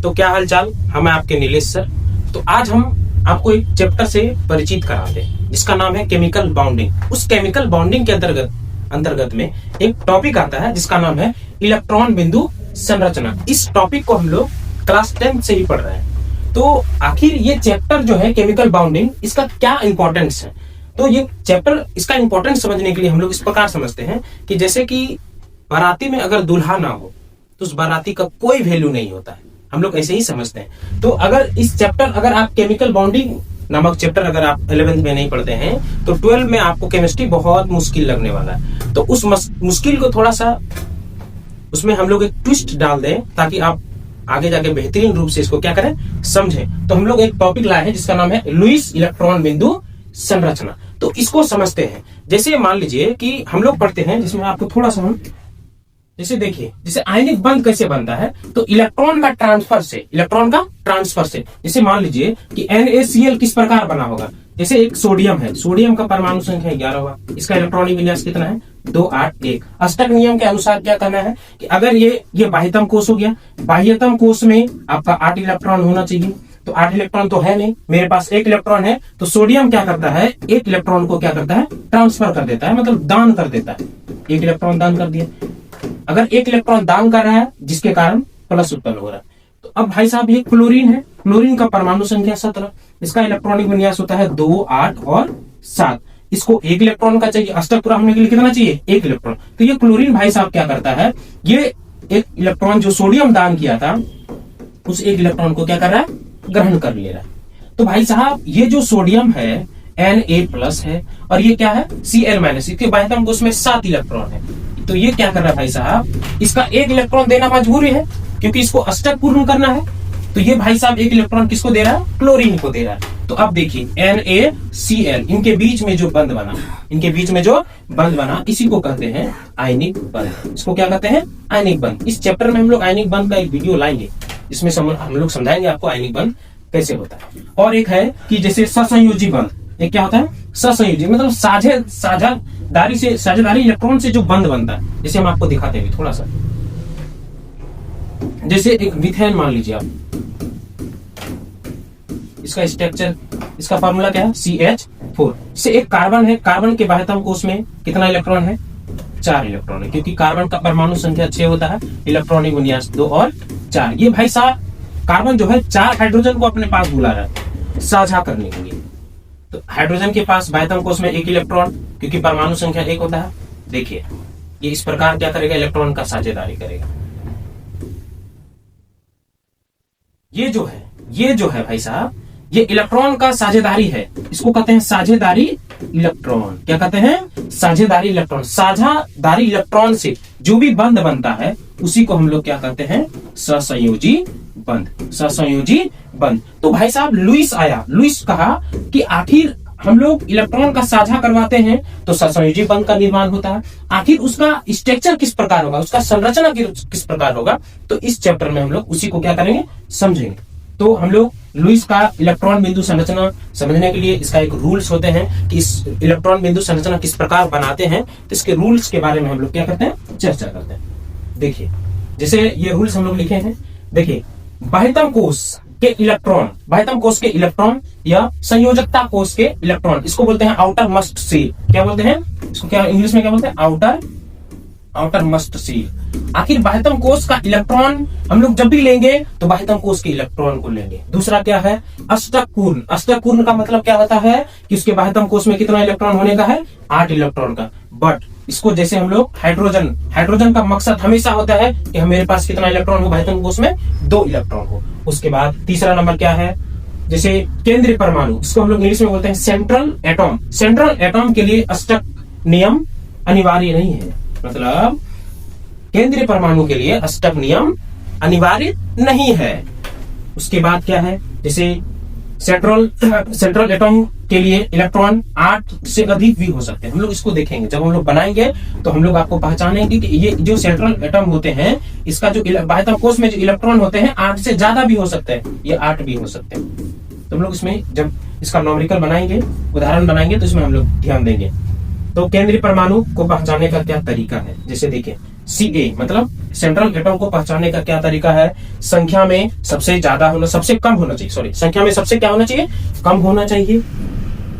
तो क्या हालचाल, हम आपके नीलेश सर। तो आज हम आपको एक चैप्टर से परिचित कराते हैं जिसका नाम है केमिकल बॉन्डिंग। उस केमिकल बॉन्डिंग के अंतर्गत में एक टॉपिक आता है जिसका नाम है इलेक्ट्रॉन बिंदु संरचना। इस टॉपिक को हम लोग क्लास 10 से ही पढ़ रहे हैं। तो आखिर ये चैप्टर जो है केमिकल बॉन्डिंग, इसका क्या इंपॉर्टेंस है? तो ये चैप्टर, इसका इंपॉर्टेंस समझने के लिए हम लोग इस प्रकार समझते हैं कि जैसे कि बाराती में अगर दूल्हा ना हो तो उस बाराती का कोई वैल्यू नहीं होता है, हम लोग ऐसे ही समझते हैं। तो अगर इस चैप्टर, अगर आप केमिकल बॉन्डिंग नामक चैप्टर अगर आप 11th में नहीं पढ़ते हैं तो 12 में आपको केमिस्ट्री बहुत मुश्किल लगने वाला है। तो उस मुश्किल को थोड़ा सा उसमें हम लोग एक ट्विस्ट डाल दें ताकि आप आगे जाके बेहतरीन रूप से इसको क्या करें, समझें। तो हम लोग एक टॉपिक लाए हैं जिसका नाम है लुईस इलेक्ट्रॉन बिंदु संरचना। तो इसको समझते हैं। जैसे मान लीजिए कि हम लोग पढ़ते हैं जिसमें आपको थोड़ा सा हम जैसे देखिए, जैसे आयनिक बंध कैसे बनता है, तो इलेक्ट्रॉन का ट्रांसफर से जैसे मान लीजिए कि NaCl किस प्रकार बना होगा। जैसे एक सोडियम है, सोडियम का परमाणु संख्या 11 होगा, इसका इलेक्ट्रॉनिक विन्यास कितना है, 2 8 1। अष्टक नियम के अनुसार क्या करना है कि अगर ये बाह्यतम कोष हो गया, बाह्यतम कोष में आपका 8 इलेक्ट्रॉन होना चाहिए। तो 8 इलेक्ट्रॉन तो है नहीं, मेरे पास 1 इलेक्ट्रॉन है। तो सोडियम क्या करता है, 1 इलेक्ट्रॉन को क्या करता है, ट्रांसफर कर देता है, मतलब दान कर देता है। 1 इलेक्ट्रॉन दान कर दिया। अगर 1 इलेक्ट्रॉन दान कर रहा है जिसके कारण प्लस उत्पन्न हो रहा है। तो अब भाई साहब ये क्लोरीन है, क्लोरीन का परमाणु संख्या 17, इसका इलेक्ट्रॉनिक विन्यास होता है 2 8 और 7। इसको 1 इलेक्ट्रॉन का चाहिए, अष्टक पूरा होने के लिए कितना चाहिए, 1 इलेक्ट्रॉन। तो ये क्लोरीन भाई साहब क्या करता है, ये 1 इलेक्ट्रॉन जो सोडियम दान किया था उस 1 इलेक्ट्रॉन को क्या कर रहा है, ग्रहण कर ले रहा है। तो भाई साहब ये जो सोडियम है Na+ है और ये क्या है, Cl-, इसके बाह्यतम कोष में 7 इलेक्ट्रॉन है। तो ये क्या कर रहा है भाई साहब, इसका 1 इलेक्ट्रॉन देना मजबूरी है क्योंकि इसको अष्टक पूर्ण करना है। तो ये भाई साहब 1 इलेक्ट्रॉन किसको दे रहा है, क्लोरीन को दे रहा है। तो अब देखिए NaCl, इनके बीच में जो बंध बना, इसी को कहते हैं आयनिक बंध। इसको क्या कहते हैं, आयनिक बंध। इस चैप्टर में हम लोग आयनिक बंध का एक वीडियो लाएंगे जिसमें हम लोग समझाएंगे आपको आयनिक बंध कैसे होता है। और एक है कि जैसे ससंयोजी बंध, एक क्या होता है, ससंयोजी मतलब साझेदारी इलेक्ट्रॉन से जो बंध बनता है। जैसे हम आपको दिखाते हैं थोड़ा सा, जैसे एक मिथेन मान लीजिए आप, इसका स्ट्रक्चर, इसका फार्मूला क्या है, CH4। से एक कार्बन है, कार्बन के बाह्यतम कोष में कितना इलेक्ट्रॉन है, 4 इलेक्ट्रॉन है, क्योंकि कार्बन का परमाणु संख्या 6 होता है, इलेक्ट्रॉनिक विन्यास 2 और 4। ये भाई साहब कार्बन जो है 4 हाइड्रोजन को अपने पास बुला रहा है साझा करने के लिए। तो हाइड्रोजन के पास बाह्यतम कोष में 1 इलेक्ट्रॉन, क्योंकि परमाणु संख्या 1 होता है। देखिए ये इस प्रकार क्या करेगा, इलेक्ट्रॉन का साझेदारी करेगा। ये जो है भाई साहब, ये इलेक्ट्रॉन का साझेदारी है, इसको कहते हैं साझेदारी इलेक्ट्रॉन। क्या कहते हैं, साझेदारी इलेक्ट्रॉन। साझेदारी इलेक्ट्रॉन से जो भी बंध बनता है उसी को हम लोग क्या कहते हैं, सहसंयोजी बंध। सहसंयोजी बंध। तो भाई साहब लुईस आया, लुईस कहा कि आखिर हम लोग इलेक्ट्रॉन का साझा करवाते हैं तो सहसंयोजी बंध का निर्माण होता है। आखिर उसका स्ट्रक्चर किस प्रकार होगा, उसका संरचना किस प्रकार होगा, तो इस चैप्टर में हम लोग उसी को क्या करेंगे, समझेंगे। तो हम लोग लुईस का इलेक्ट्रॉन बिंदु संरचना समझने के लिए इसका एक रूल्स होते हैं कि इस इलेक्ट्रॉन बिंदु संरचना किस प्रकार बनाते हैं, तो इसके रूल्स के बारे में हम लोग क्या करते हैं, चर्चा करते हैं। देखिए जैसे ये रूल्स हम लोग लिखे हैं। देखिए बाह्यतम कोष के इलेक्ट्रॉन या संयोजकता कोष के इलेक्ट्रॉन, इसको बोलते हैं आउटर मस्ट सील। क्या बोलते हैं इसको, क्या इंग्लिश में क्या बोलते हैं, आउटर मस्ट सील। आखिर बाह्यतम कोष का इलेक्ट्रॉन हम लोग जब भी लेंगे तो बाह्यतम कोष के इलेक्ट्रॉन को लेंगे। दूसरा क्या है, अष्टक पूर्ण। अष्टक पूर्ण का मतलब क्या होता है कि उसके बाह्यतम कोष में कितना इलेक्ट्रॉन होने का है, 8 इलेक्ट्रॉन का। बट इसको जैसे हम लोग हाइड्रोजन का मकसद हमेशा होता है कि मेरे पास कितना इलेक्ट्रॉन हो, बाह्यतम कोष में 2 इलेक्ट्रॉन हो। उसके बाद तीसरा नंबर क्या है, जैसे केंद्रीय परमाणु, इसको हम लोग इंग्लिश में बोलते हैं सेंट्रल एटॉम। सेंट्रल एटॉम के लिए अष्टक नियम अनिवार्य नहीं है, मतलब केंद्रीय परमाणु के लिए अष्टक नियम अनिवार्य नहीं है। उसके बाद क्या है, जैसे सेंट्रल एटॉम के लिए इलेक्ट्रॉन 8 से अधिक भी हो सकते हैं। हम लोग इसको देखेंगे जब हम लोग बनाएंगे तो हम लोग आपको पहचानेंगे कि ये जो सेंट्रल एटॉम होते हैं, इसका जो बाह्यतम कोष में जो इलेक्ट्रॉन होते हैं 8 से ज्यादा भी हो सकते हैं, ये 8 भी हो सकते हैं। तो हम लोग इसमें जब इसका नॉमेरिकल बनाएंगे, उदाहरण बनाएंगे, तो इसमें हम लोग ध्यान देंगे। तो केंद्रीय परमाणु को पहचानने का क्या तरीका है, जैसे देखिए Ca मतलब सेंट्रल एटम को पहचानने का क्या तरीका है? संख्या में सबसे ज्यादा होना, सबसे कम होना चाहिए, सॉरी, संख्या में सबसे क्या होना चाहिए? कम होना चाहिए।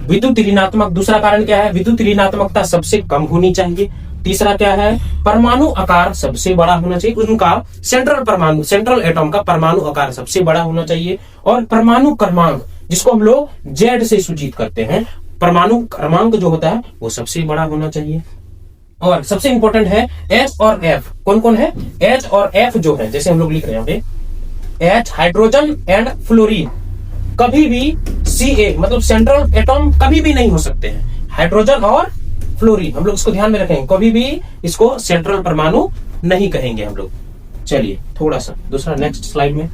विद्युत ऋणात्मक, दूसरा कारण क्या है? विद्युत ऋणात्मकता सबसे कम होनी चाहिए। तीसरा क्या है? परमाणु आकार सबसे बड़ा होना चाहिए, उनका सेंट्रल एटम का परमाणु आकार सबसे बड़ा होना चाहिए। और परमाणु क्रमांक, जिसको हम लोग जेड से सूचित करते हैं, परमाणु क्रमांक जो होता है वो सबसे बड़ा होना चाहिए। और सबसे इंपॉर्टेंट है एच और एफ। कौन कौन है? एच और एफ जो है, जैसे हम लोग लिख रहे हैं एच हाइड्रोजन एंड फ्लोरीन, कभी भी Ca मतलब सेंट्रल एटम कभी भी नहीं हो सकते हैं। हाइड्रोजन और फ्लोरीन, हम लोग इसको ध्यान में रखेंगे, कभी भी इसको सेंट्रल परमाणु नहीं कहेंगे हम लोग। चलिए थोड़ा सा दूसरा नेक्स्ट स्लाइड में।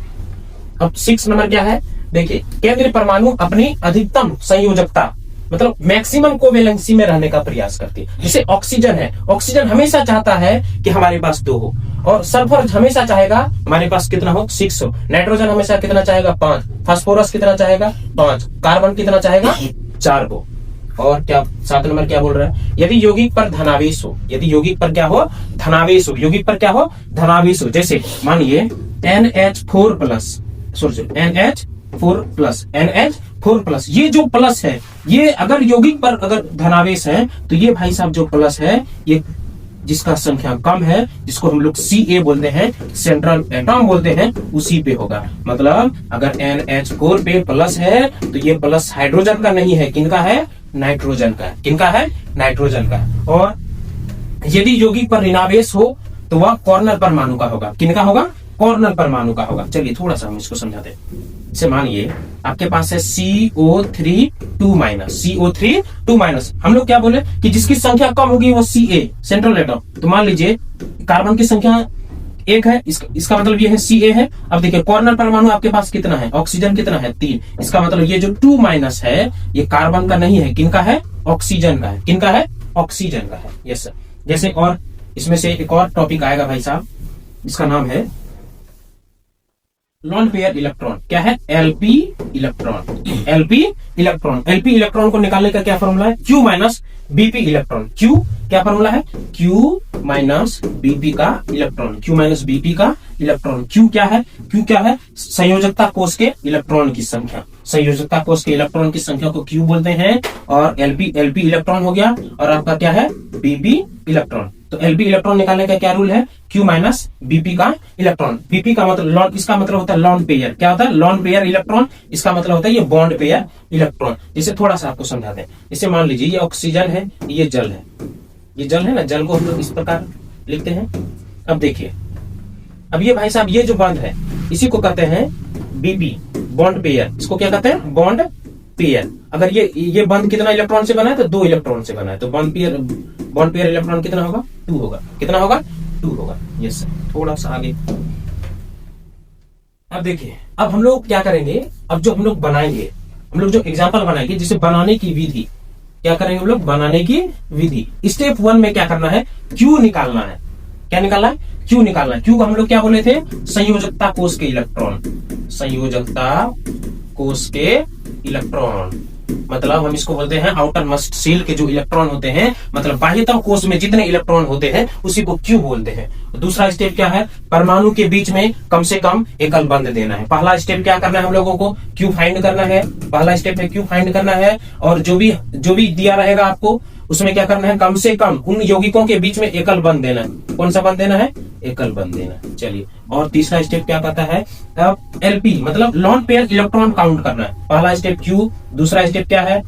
अब 6 नंबर क्या है? देखिए, केंद्रीय परमाणु अपनी अधिकतम संयोजकता मतलब मैक्सिमम कोवेलेंसी में रहने का प्रयास करती है। जैसे ऑक्सीजन है, ऑक्सीजन हमेशा चाहता है कि हमारे पास 2 हो, और सल्फर हमेशा चाहेगा हमारे पास कितना हो? 6 हो। नाइट्रोजन हमेशा कितना चाहेगा? 5। फास्फोरस कितना चाहेगा? 5। कार्बन कितना चाहेगा? 4 हो। और क्या 7 नंबर क्या बोल रहा है? यदि यौगिक पर धनावेश हो, यदि यौगिक पर क्या हो? धनावेश हो। यौगिक पर क्या हो? धनावेश हो। जैसे मानिए NH4 प्लस, NH4 प्लस, ये जो प्लस है, ये अगर यौगिक पर अगर धनावेश है तो ये भाई साहब जो प्लस है, ये जिसका संख्या कम है, जिसको हम लोग Ca बोलते हैं, सेंट्रल एटम बोलते हैं, उसी पे होगा। मतलब अगर NH4 पे प्लस है तो ये प्लस हाइड्रोजन का नहीं है, किनका है? नाइट्रोजन का। किनका है? नाइट्रोजन का। और यदि यौगिक पर ऋणावेश हो तो वह कॉर्नर परमाणु का होगा। किनका होगा? कॉर्नर परमाणु का होगा। चलिए थोड़ा सा हम इसको समझाते हैं। जैसे मानिए आपके पास है CO3 2 माइनस, हम लोग क्या बोले कि जिसकी संख्या कम होगी वो Ca सेंट्रल एटम। तो मान लीजिए कार्बन की संख्या 1 है, इसका मतलब ये है Ca है। अब देखिए कॉर्नर परमाणु आपके पास कितना है? ऑक्सीजन कितना है? 3। इसका मतलब ये जो 2 माइनस है ये कार्बन का नहीं है, किनका है? ऑक्सीजन का है। किनका है? ऑक्सीजन का है। Yes sir. जैसे और इसमें से एक और टॉपिक आएगा भाई साहब, इसका नाम है लॉन पेयर इलेक्ट्रॉन। क्या है? LP इलेक्ट्रॉन को निकालने का क्या फॉर्मूला है? Q minus BP electron. Q क्या फॉर्मूला है? Q माइनस BP का इलेक्ट्रॉन। Q क्या है? संयोजकता कोष के इलेक्ट्रॉन की संख्या। संयोजकता कोष के इलेक्ट्रॉन की संख्या को Q बोलते हैं। और LP इलेक्ट्रॉन हो गया, और आपका क्या है? BP electron. तो LP इलेक्ट्रॉन निकालने का क्या रूल है? Q माइनस BP का इलेक्ट्रॉन। BP का मतलब इसका मतलब होता है लॉन पेयर। क्या होता है? Lone pair electron. इसका मतलब होता है ये बॉन्ड पेयर इलेक्ट्रॉन। जैसे थोड़ा सा आपको समझा दें, जैसे मान लीजिए ये ऑक्सीजन है, ये जल है, ये जल है ना, जल को हम लोग इस प्रकार लिखते हैं। अब देखिए, अब ये भाई साहब ये जो बॉन्ड है इसी को कहते हैं BP बॉन्ड पेयर। इसको क्या कहते हैं? Bond pair. अगर ये बॉन्ड कितना इलेक्ट्रॉन से बना है? तो 2 इलेक्ट्रॉन से बना है। तो बॉन्ड पेयर इलेक्ट्रॉन कितना होगा? 2 होगा। कितना होगा? 2 होगा। Yes sir. थोड़ा सा आगे। अब देखिए, अब हम लोग क्या करेंगे? अब जो हम लोग बनाएंगे, हम लोग जो एग्जाम्पल बनाएंगे, जिसे बनाने की विधि क्या करेंगे हम लोग? बनाने की विधि। स्टेप 1 में क्या करना है? Q निकालना है। क्या निकालना है? Q निकालना है। Q को हम लोग क्या बोले थे? संयोजकता कोष के इलेक्ट्रॉन। संयोजकता कोष के इलेक्ट्रॉन मतलब हम इसको बोलते हैं आउटर मस्ट सेल के जो इलेक्ट्रॉन होते हैं, मतलब बाह्यतम कोष में जितने इलेक्ट्रॉन होते हैं उसी को Q बोलते हैं। दूसरा स्टेप क्या है? परमाणु के बीच में कम से कम एकल बंध देना है। पहला स्टेप क्या करना है हम लोगों को? Q फाइंड करना है। पहला स्टेप है Q फाइंड करना है। और जो भी दिया रहेगा आपको उसमें क्या करना है? कम से कम उन यौगिकों के बीच में एकल बंध देना है। कौन सा बंध देना है? एकल बंध देना है। चलिए, और तीसरा स्टेप क्या कहता है? अब LP मतलब लॉन पेयर इलेक्ट्रॉन काउंट करना है। पहला स्टेप Q, दूसरा स्टेप क्या है?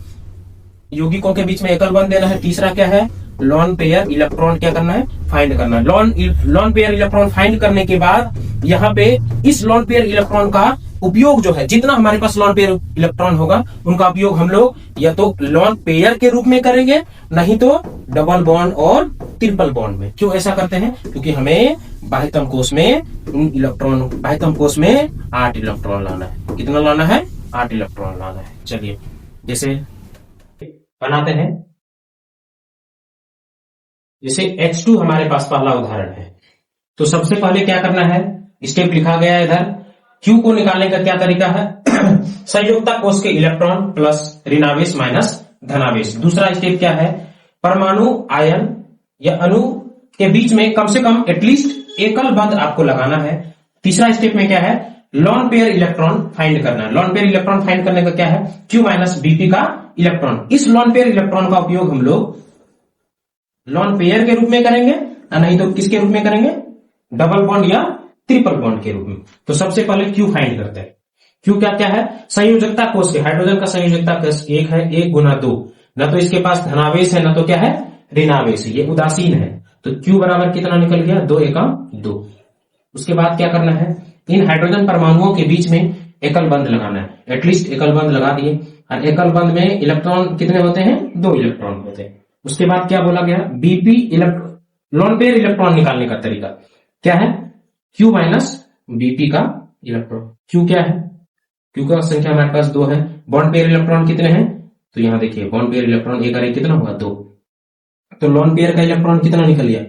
यौगिकों के बीच में एकल बंध देना है। तीसरा क्या है? लॉन पेयर इलेक्ट्रॉन क्या करना है? फाइंड करना है। लॉन पेयर इलेक्ट्रॉन फाइंड करने के बाद यहाँ पे इस लॉन पेयर इलेक्ट्रॉन का उपयोग जो है, जितना हमारे पास लॉन पेयर इलेक्ट्रॉन होगा उनका उपयोग हम लोग या तो लॉन पेयर के रूप में करेंगे, नहीं तो डबल बॉन्ड और ट्रिपल बॉन्ड में। क्यों ऐसा करते हैं? क्योंकि हमें बाह्यतम कोष में 8 इलेक्ट्रॉन लाना है। कितना लाना है? 8 इलेक्ट्रॉन लाना है। चलिए, जैसे बनाते हैं, जैसे H2 हमारे पास पहला उदाहरण है। तो सबसे पहले क्या करना है? स्टेप लिखा गया है इधर। Q को निकालने का क्या तरीका है? संयोजकता कोष के इलेक्ट्रॉन प्लस ऋणावेश माइनस धनावेश। दूसरा स्टेप क्या है? परमाणु आयन या अणु के बीच में कम से कम एटलीस्ट एकल बंध आपको लगाना है। तीसरा स्टेप में क्या है, लॉन पेयर इलेक्ट्रॉन फाइंड करना है। लॉन पेयर इलेक्ट्रॉन फाइंड करने का क्या है, Q माइनस बीपी का इलेक्ट्रॉन। इस लॉन पेयर इलेक्ट्रॉन का उपयोग हम लोग लॉन पेयर के रूप में करेंगे, नहीं तो किसके रूप में करेंगे, डबल बॉन्ड या ट्रिपल बॉन्ड के रूप में। तो सबसे पहले Q फाइंड करते हैं। Q क्या क्या है, संयोजकता कोष के, हाइड्रोजन का संयोजकता कोष 1 है, 1 गुना 2, न तो इसके पास धनावेश है न तो क्या है ऋणावेश, ये उदासीन है। तो Q बराबर कितना निकल गया, 2 एकम 2। उसके बाद क्या करना है, इन हाइड्रोजन परमाणुओं के बीच में एकल बंध लगाना है। एटलीस्ट एकल बंध लगा दिए, और एकल बंध में इलेक्ट्रॉन कितने होते हैं, 2 इलेक्ट्रॉन होते हैं। उसके बाद क्या बोला गया, बीपी लॉन पेयर इलेक्ट्रॉन निकालने का तरीका क्या है, Q माइनस बीपी का इलेक्ट्रॉन। Q क्या है, Q का संख्या हमारे पास 2 है। बॉन्ड पेयर इलेक्ट्रॉन कितने हैं, तो यहां देखिए बॉन्ड पेयर इलेक्ट्रॉन एक अरे कितना हुआ, 2। तो लॉन पेयर का इलेक्ट्रॉन कितना निकल गया,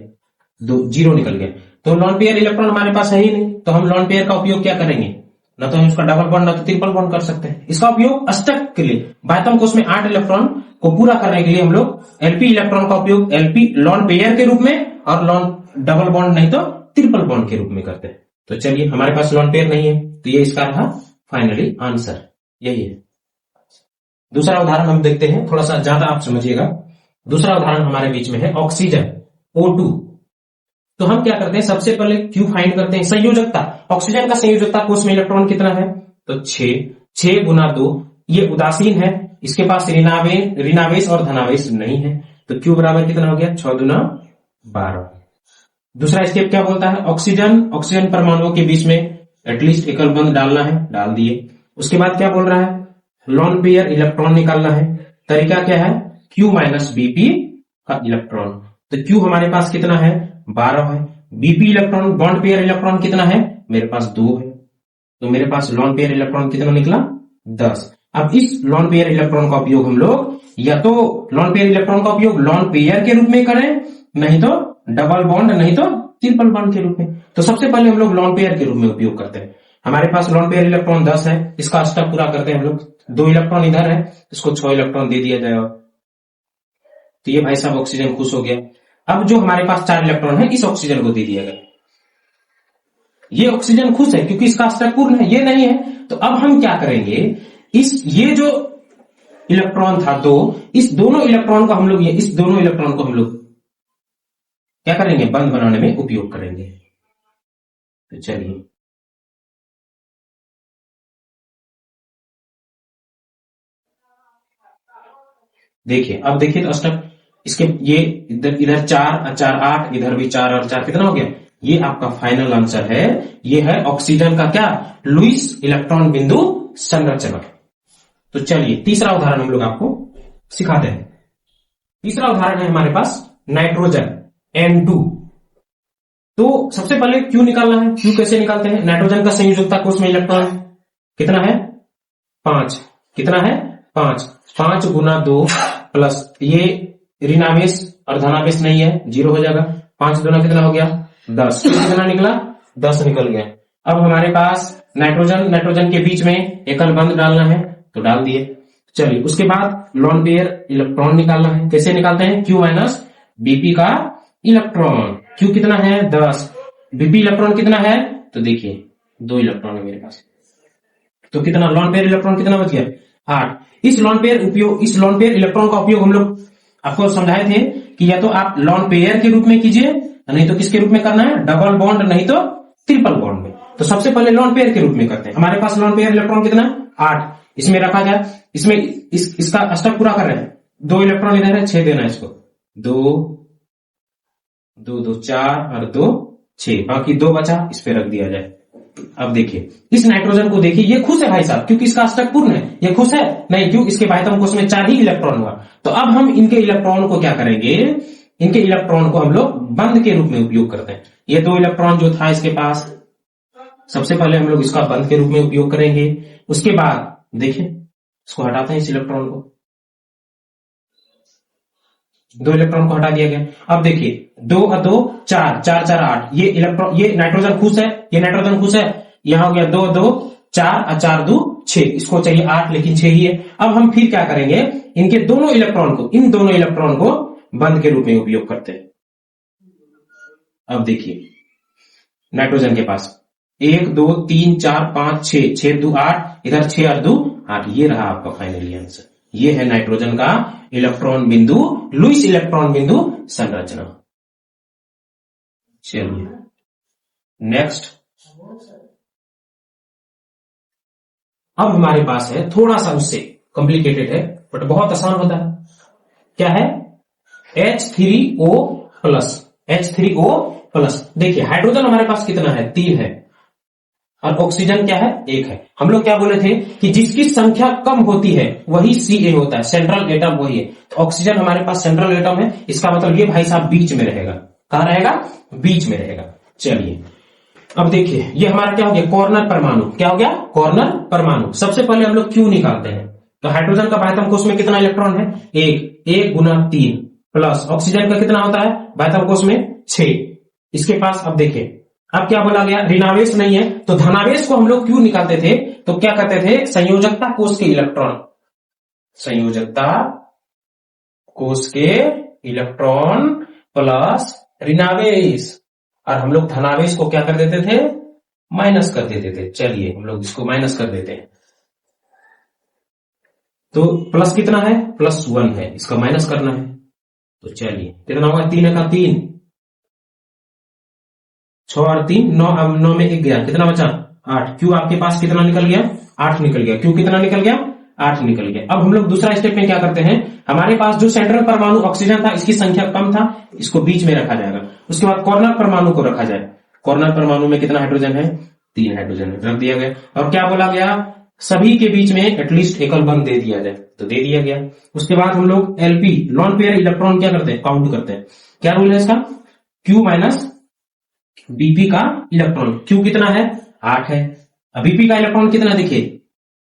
2, 0 निकल गया। तो लॉन पेयर इलेक्ट्रॉन हमारे पास है ही नहीं, तो हम लॉन पेयर का उपयोग क्या करेंगे, न तो हम इसका डबल बॉन्ड न तो ट्रिपल बॉन्ड कर सकते हैं। इसका उपयोग अष्टक के लिए, बाह्यतम कोष में 8 इलेक्ट्रॉन को पूरा करने के लिए हम लोग एलपी इलेक्ट्रॉन का उपयोग एलपी लॉन पेयर के रूप में और लॉन डबल बॉन्ड नहीं तो ट्रिपल बॉन्ड के रूप में करते हैं। तो चलिए, हमारे पास लॉन पेयर नहीं है, तो ये इसका रहा फाइनली आंसर, यही है। दूसरा उदाहरण हम देखते हैं, थोड़ा सा ज्यादा आप समझिएगा। दूसरा उदाहरण हमारे बीच में है ऑक्सीजन O2। तो हम क्या करते हैं, सबसे पहले Q फाइंड करते हैं। संयोजकता, ऑक्सीजन का संयोजकता कोष में इलेक्ट्रॉन कितना है, तो 6 गुना 2, ये उदासीन है, इसके पास ऋणावेश और धनावेश नहीं है। तो Q बराबर कितना हो गया, 6 दुना 12। दूसरा स्टेप क्या बोलता है, ऑक्सीजन परमाणुओं के बीच में एटलीस्ट एकल बंध डालना है, डाल दिए। उसके बाद क्या बोल रहा है, लॉन पेयर इलेक्ट्रॉन निकालना है। तरीका क्या है, Q माइनस बीपी का इलेक्ट्रॉन। तो Q हमारे पास कितना है, 12 है। BP electron, bond pair electron कितना है, मेरे पास 2 है। तो मेरे पास लॉन पेयर इलेक्ट्रॉन कितना निकला, 10। अब इस लॉन पेयर इलेक्ट्रॉन का उपयोग हम लोग या तो लॉन पेयर इलेक्ट्रॉन का उपयोग लॉन पेयर के रूप में करें, नहीं तो डबल बॉन्ड, नहीं तो ट्रिपल बॉन्ड के रूप में। तो सबसे पहले हम लोग लॉन पेयर के रूप में उपयोग करते हैं। हमारे पास लॉन पेयर इलेक्ट्रॉन 10 है, इसका अष्टक पूरा करते हैं हम लोग। 2 इलेक्ट्रॉन इधर है, इसको 6 इलेक्ट्रॉन दे दिया जाएगा। तो ये भाई साहब ऑक्सीजन खुश हो गया। अब जो हमारे पास 4 इलेक्ट्रॉन है, इस ऑक्सीजन को दे दिया गया। ये ऑक्सीजन खुश है क्योंकि इसका अष्टक पूर्ण है, ये नहीं है। तो अब हम क्या करेंगे, ये जो इलेक्ट्रॉन था 2, इस दोनों इलेक्ट्रॉन को हम लोग क्या करेंगे, बंध बनाने में उपयोग करेंगे। तो चलिए, देखिए, अब देखिए तो अष्टक इसके ये इधर 4 4 8, इधर भी 4 और 4 कितना हो गया, ये आपका फाइनल आंसर है। ये है ऑक्सीजन का क्या, लुईस इलेक्ट्रॉन बिंदु संरचना। तो चलिए, तीसरा उदाहरण हम लोग आपको सिखाते हैं। तीसरा उदाहरण है हमारे पास नाइट्रोजन N2। तो सबसे पहले Q निकालना है। Q कैसे निकालते हैं, नाइट्रोजन का संयोजकता कोष में इलेक्ट्रॉन कितना है, 5। कितना है, 5 गुना 2 प्लस ये ऋणावेश और धनावेश नहीं है, 0 हो जाएगा। 5 दुना कितना हो गया, 10। कितना निकला, 10 निकल गया। अब हमारे पास नाइट्रोजन के बीच में एकल बंध डालना है, तो डाल दिए। चलिए, उसके बाद लॉन पेयर इलेक्ट्रॉन निकालना है। कैसे निकालते हैं, Q माइनस बीपी का इलेक्ट्रॉन। Q कितना है, 10। बीपी इलेक्ट्रॉन कितना है, तो देखिए 2 इलेक्ट्रॉन है मेरे पास। तो कितना, लॉन पेयर इलेक्ट्रॉन कितना बच गया, 8। इस लॉन पेयर इलेक्ट्रॉन का उपयोग हम लोग आपको समझाए थे कि या तो आप लॉन पेयर के रूप में कीजिए, नहीं तो किसके रूप में करना है, डबल बॉन्ड नहीं तो ट्रिपल बॉन्ड में। तो सबसे पहले लॉन पेयर के रूप में करते हैं। हमारे पास लॉन पेयर इलेक्ट्रॉन कितना, 8। इसमें रखा जाए, इसमें इसका अष्टक पूरा कर रहे हैं। 2 इलेक्ट्रॉन इधर है, 6 देना है इसको। 2 2 2 4 और 2 6, बाकी 2 बचा, इस पे रख दिया जाए। अब देखिए, इस नाइट्रोजन को देखिए, ये खुश है भाई साहब, क्योंकि इसका अष्टक पूर्ण है। ये खुश है नहीं, क्यों, इसके बाह्यतम कोष में 4 ही इलेक्ट्रॉन हुआ। तो अब हम इनके इलेक्ट्रॉन को क्या करेंगे, इनके इलेक्ट्रॉन को हम लोग बंध के रूप में उपयोग करते हैं। ये 2 इलेक्ट्रॉन जो था इसके पास, सबसे पहले हम लोग इसका बंध के रूप में उपयोग करेंगे। उसके बाद देखिए, इसको हटाते हैं, इस इलेक्ट्रॉन को, 2 इलेक्ट्रॉन को हटा दिया गया। अब देखिए, 2 और 2 4 4 4 8, ये नाइट्रोजन खुश है, ये नाइट्रोजन खुश है। यहां हो गया 2 2 4 और 4 2 6, इसको चाहिए 8 लेकिन 6 ही है। अब हम फिर क्या करेंगे, इन दोनों इलेक्ट्रॉन को बंध के रूप में उपयोग करते हैं। अब देखिए नाइट्रोजन के पास 1 2 3 4 5 6, 6 2 8, इधर 6 और 2 8, ये रहा आपका फाइनली आंसर। ये है नाइट्रोजन का इलेक्ट्रॉन बिंदु, लुईस इलेक्ट्रॉन बिंदु संरचना। चलिए नेक्स्ट, अब हमारे पास है थोड़ा सा उससे कॉम्प्लिकेटेड है बट बहुत आसान होता है। क्या है? H3O plus, H3O plus. देखिए हाइड्रोजन हमारे पास कितना है? 3 है, और ऑक्सीजन क्या है? 1 है। हम लोग क्या बोले थे कि जिसकी संख्या कम होती है वही Ca होता है, सेंट्रल एटम वही है। तो ऑक्सीजन हमारे पास सेंट्रल एटम है, इसका मतलब ये भाई साहब बीच में रहेगा। कहां रहेगा? बीच में रहेगा। चलिए अब देखिए ये हमारा क्या हो गया? कॉर्नर परमाणु। क्या हो गया? कॉर्नर परमाणु। सबसे पहले हम लोग क्यू निकालते हैं। तो हाइड्रोजन का बाह्यतम कोश में कितना इलेक्ट्रॉन है? 1 गुना 3, प्लस ऑक्सीजन का कितना होता है बाह्यतम कोश में? 6। इसके पास अब देखिए अब क्या बोला गया? ऋणावेश नहीं है, तो धनावेश को हम लोग क्यों निकालते थे? तो क्या कहते थे? संयोजकता कोश के इलेक्ट्रॉन, संयोजकता कोश के इलेक्ट्रॉन प्लस ऋणावेश, और हम लोग धनावेश को क्या कर देते थे? माइनस कर देते थे। चलिए हम लोग इसको माइनस कर देते हैं। तो प्लस कितना है? +1 है, इसका माइनस करना है। तो चलिए कितना होगा? 3 का 3, 6 और 3 9, अब 9 में 1 गया, कितना बचा? 8। क्यों आपके पास कितना निकल गया? 8 निकल गया। क्यों कितना निकल गया? 8 निकल गया। अब हम लोग दूसरा स्टेप में क्या करते हैं? हमारे पास जो सेंट्रल परमाणु ऑक्सीजन था, इसकी संख्या कम था, इसको बीच में रखा जाएगा। उसके बाद कॉर्नर परमाणु को रखा जाए। कॉर्नर परमाणु में कितना हाइड्रोजन है? 3 हाइड्रोजन रख दिया गया। और क्या बोला गया? सभी के बीच में एटलीस्ट एकल बंध दे दिया जाए, तो दे दिया गया। उसके बाद हम लोग एलपी, लॉन पेयर इलेक्ट्रॉन क्या करते हैं? काउंट करते हैं। क्या रूल है इसका? क्यू माइनस बीपी का इलेक्ट्रॉन। क्यू कितना है? 8 है। अब बीपी का इलेक्ट्रॉन कितना? देखिए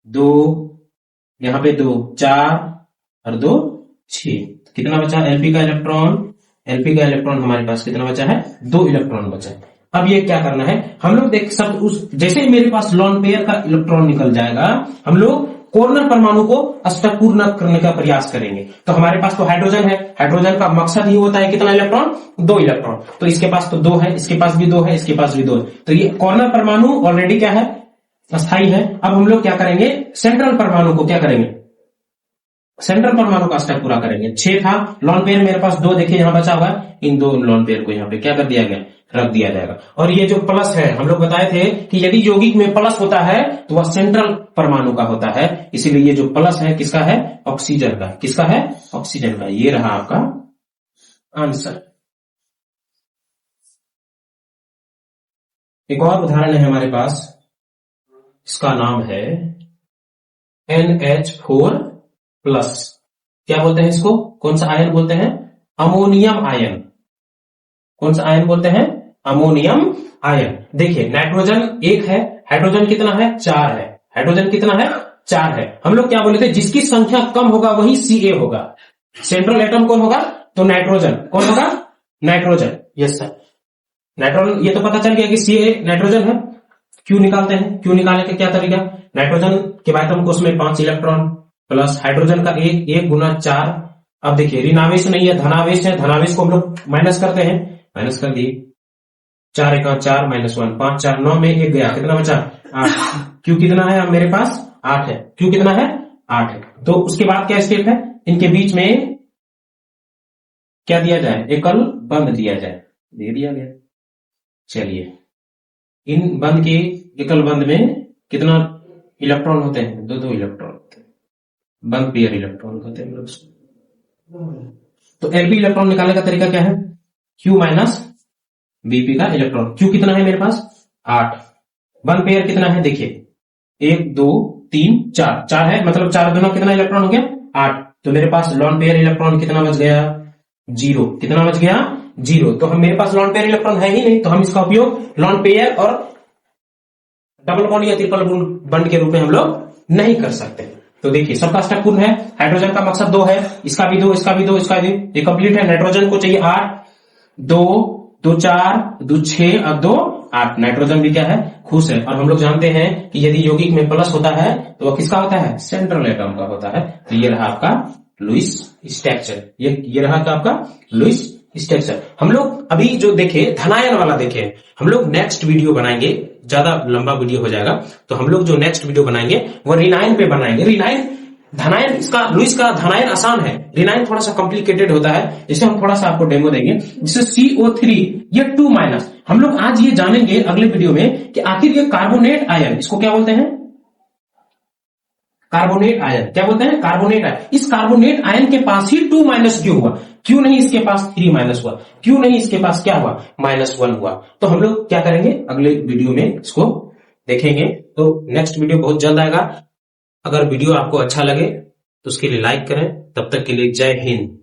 2, यहां पे 2, 4 और 2 6, कितना बचा? एलपी का इलेक्ट्रॉन, एलपी का इलेक्ट्रॉन हमारे पास कितना बचा है? 2 इलेक्ट्रॉन बचा है। अब ये क्या करना है? हम लोग देख सब उस, जैसे ही मेरे पास लॉन पेयर का इलेक्ट्रॉन निकल जाएगा, हम लोग कॉर्नर परमाणु को अष्टपूर्ण करने का प्रयास करेंगे। तो हमारे पास तो हाइड्रोजन है, हाइड्रोजन का मकसद ही होता है कितना इलेक्ट्रॉन? 2 इलेक्ट्रॉन। तो इसके पास तो 2 है, इसके पास भी 2 है, इसके पास भी 2 है। तो ये कॉर्नर परमाणु ऑलरेडी क्या है? अस्थाई है। अब हम लोग क्या करेंगे? सेंट्रल परमाणु को क्या करेंगे? सेंट्रल परमाणु का अष्टक पूरा करेंगे। 6 था, लॉन पेयर मेरे पास 2, देखिए यहां बचा हुआ है, इन 2 लॉन पेयर को यहां पे क्या कर दिया गया? रख दिया जाएगा। और ये जो प्लस है, हम लोग बताए थे कि यदि यौगिक में प्लस होता है तो वह सेंट्रल परमाणु का होता है, इसीलिए ये जो प्लस है किसका है? ऑक्सीजन का। किसका है? ऑक्सीजन का। ये रहा आपका आंसर। एक और उदाहरण है हमारे पास, इसका नाम है NH4+। क्या बोलते हैं इसको? कौन सा आयन बोलते हैं? Ammonium ion. कौन सा आयन बोलते हैं? Ammonium ion. देखिए नाइट्रोजन 1 है, हाइड्रोजन कितना है? 4 है। हाइड्रोजन कितना है? 4 है। हम लोग क्या बोले थे? जिसकी संख्या कम होगा वही Ca होगा। सेंट्रल एटम कौन होगा? तो नाइट्रोजन। कौन होगा? नाइट्रोजन। Yes sir, nitrogen. ये तो पता चल गया कि Ca नाइट्रोजन है। क्यों निकालते हैं? क्यों निकालने का क्या तरीका? नाइट्रोजन के बाह्यतम कोश में 5 इलेक्ट्रॉन, प्लस हाइड्रोजन का 1 गुना 4। अब देखिए ऋणावेश नहीं है, धनावेश है। धनावेश को हम लोग माइनस करते हैं, माइनस कर दिए। 4 1 4 -1, 5 4 9 में 1 गया, कितना बचा? 8। क्यों कितना है? अब मेरे पास 8 है। क्यों कितना है? 8 है। तो उसके बाद क्या स्टेप है? इनके बीच में क्या दिया जाए? एकल बंध दिया जाए। दे दिया गया। चलिए इन बंध के एकल बंध में कितना इलेक्ट्रॉन होते हैं? 2 इलेक्ट्रॉन होते हैं। बंध पेयर इलेक्ट्रॉन होते हैं हम लोग। तो एलपी इलेक्ट्रॉन निकालने का तरीका क्या है? क्यू माइनस बीपी का इलेक्ट्रॉन। क्यू कितना है मेरे पास? 8। बंध पेयर कितना है? देखिए 1 2 3 4, 4 है, मतलब 4 गुना कितना इलेक्ट्रॉन हो गया? 8। तो मेरे पास लॉन पेयर इलेक्ट्रॉन कितना बच गया? 0। कितना बच गया? 0। तो हम मेरे पास लॉन पेयर इलेक्ट्रॉन है ही नहीं, तो हम इसका उपयोग लॉन पेयर और डबल बॉन्ड या ट्रिपल बॉन्ड के रूप में हम लोग नहीं कर सकते। तो देखिए सबका अष्टक पूर्ण है। हाइड्रोजन का मकसद 2 है, इसका भी 2, इसका भी 2, इसका भी। ये कंप्लीट है। नाइट्रोजन को चाहिए 8, 2 2 4 2 6 और 2 8। नाइट्रोजन भी क्या है? खुश है। और हम लोग जानते हैं कि यदि यौगिक में प्लस होता है तो वह किसका होता है? सेंट्रल एटम का होता है। तो ये रहा आपका लुईस स्ट्रक्चर। ये रहा आपका लुईस स्टेप सर, हम लोग अभी जो देखे धनायन वाला देखे, हम लोग नेक्स्ट वीडियो बनाएंगे, ज्यादा लंबा वीडियो हो जाएगा, तो हम लोग जो नेक्स्ट वीडियो बनाएंगे वो रिनाइन पे बनाएंगे। रिनाइन धनायन, इसका लुईस का धनायन आसान है, रिनाइन थोड़ा सा कॉम्प्लिकेटेड होता है। जैसे हम थोड़ा सा आपको डेमो देंगे, जैसे CO3 ये 2-। हम लोग आज ये जानेंगे अगले वीडियो में कि आखिर ये कार्बोनेट आयन, इसको क्या बोलते हैं, कार्बोनेट आयन, क्या बोलते हैं, कार्बोनेट आयन। इस कार्बोनेट आयन के पास ही 2- क्यों हुआ, क्यों नहीं इसके पास 3- हुआ, क्यों नहीं इसके पास क्या हुआ, -1 हुआ। तो हम लोग क्या करेंगे अगले वीडियो में इसको देखेंगे। तो नेक्स्ट वीडियो बहुत जल्द आएगा। अगर वीडियो आपको अच्छा लगे तो उसके लिए लाइक करें। तब तक के लिए जय हिंद।